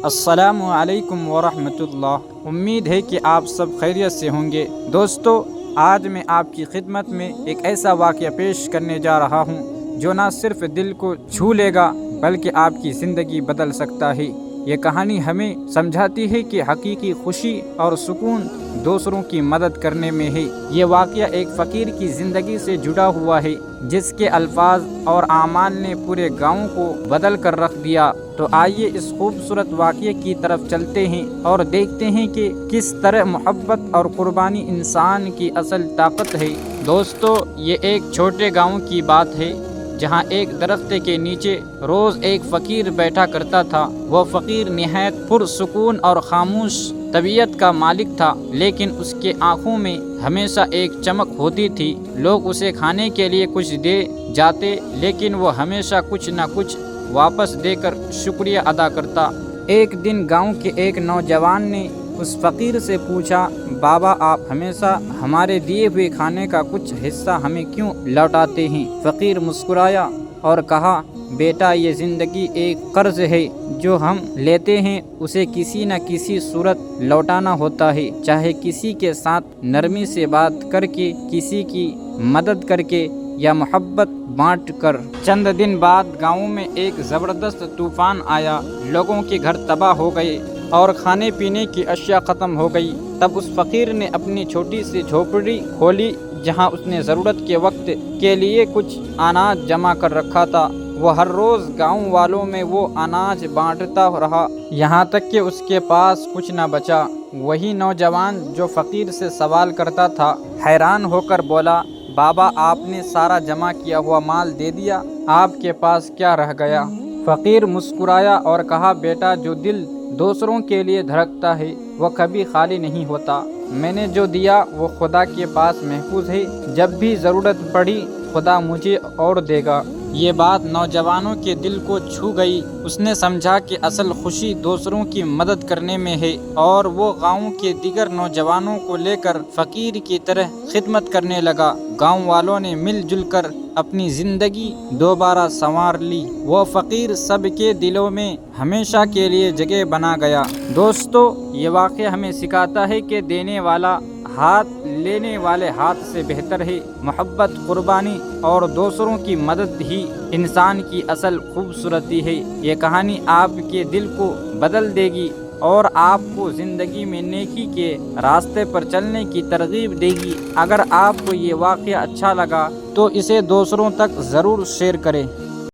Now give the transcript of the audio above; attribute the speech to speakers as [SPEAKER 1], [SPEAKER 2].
[SPEAKER 1] السلام علیکم ورحمۃ اللہ۔ امید ہے کہ آپ سب خیریت سے ہوں گے۔ دوستو، آج میں آپ کی خدمت میں ایک ایسا واقعہ پیش کرنے جا رہا ہوں جو نہ صرف دل کو چھو لے گا بلکہ آپ کی زندگی بدل سکتا ہے۔ یہ کہانی ہمیں سمجھاتی ہے کہ حقیقی خوشی اور سکون دوسروں کی مدد کرنے میں ہے۔ یہ واقعہ ایک فقیر کی زندگی سے جڑا ہوا ہے جس کے الفاظ اور اعمال نے پورے گاؤں کو بدل کر رکھ دیا۔ تو آئیے اس خوبصورت واقعے کی طرف چلتے ہیں اور دیکھتے ہیں کہ کس طرح محبت اور قربانی انسان کی اصل طاقت ہے۔ دوستو، یہ ایک چھوٹے گاؤں کی بات ہے جہاں ایک درخت کے نیچے روز ایک فقیر بیٹھا کرتا تھا۔ وہ فقیر نہایت پرسکون اور خاموش طبیعت کا مالک تھا، لیکن اس کے آنکھوں میں ہمیشہ ایک چمک ہوتی تھی۔ لوگ اسے کھانے کے لیے کچھ دے جاتے لیکن وہ ہمیشہ کچھ نہ کچھ واپس دے کر شکریہ ادا کرتا۔ ایک دن گاؤں کے ایک نوجوان نے اس فقیر سے پوچھا، بابا، آپ ہمیشہ ہمارے دیے ہوئے کھانے کا کچھ حصہ ہمیں کیوں لوٹاتے ہیں؟ فقیر مسکرایا اور کہا، بیٹا، یہ زندگی ایک قرض ہے جو ہم لیتے ہیں اسے کسی نہ کسی صورت لوٹانا ہوتا ہے، چاہے کسی کے ساتھ نرمی سے بات کر کے، کسی کی مدد کر کے یا محبت بانٹ کر۔ چند دن بعد گاؤں میں ایک زبردست طوفان آیا۔ لوگوں کے گھر تباہ ہو گئے اور کھانے پینے کی اشیاء ختم ہو گئی۔ تب اس فقیر نے اپنی چھوٹی سی جھوپڑی کھولی جہاں اس نے ضرورت کے وقت کے لیے کچھ اناج جمع کر رکھا تھا۔ وہ ہر روز گاؤں والوں میں وہ اناج بانٹتا رہا یہاں تک کہ اس کے پاس کچھ نہ بچا۔ وہی نوجوان جو فقیر سے سوال کرتا تھا حیران ہو کر بولا، بابا، آپ نے سارا جمع کیا ہوا مال دے دیا، آپ کے پاس کیا رہ گیا؟ فقیر مسکرایا اور کہا، بیٹا، جو دل دوسروں کے لیے دھڑکتا ہے وہ کبھی خالی نہیں ہوتا۔ میں نے جو دیا وہ خدا کے پاس محفوظ ہے، جب بھی ضرورت پڑی خدا مجھے اور دے گا۔ یہ بات نوجوانوں کے دل کو چھو گئی۔ اس نے سمجھا کہ اصل خوشی دوسروں کی مدد کرنے میں ہے، اور وہ گاؤں کے دیگر نوجوانوں کو لے کر فقیر کی طرح خدمت کرنے لگا۔ گاؤں والوں نے مل جل کر اپنی زندگی دوبارہ سنوار لی۔ وہ فقیر سب کے دلوں میں ہمیشہ کے لیے جگہ بنا گیا۔ دوستو، یہ واقعہ ہمیں سکھاتا ہے کہ دینے والا ہاتھ لینے والے ہاتھ سے بہتر ہے۔ محبت، قربانی اور دوسروں کی مدد ہی انسان کی اصل خوبصورتی ہے۔ یہ کہانی آپ کے دل کو بدل دے گی اور آپ کو زندگی میں نیکی کے راستے پر چلنے کی ترغیب دے گی۔ اگر آپ کو یہ واقعہ اچھا لگا تو اسے دوسروں تک ضرور شیئر کریں۔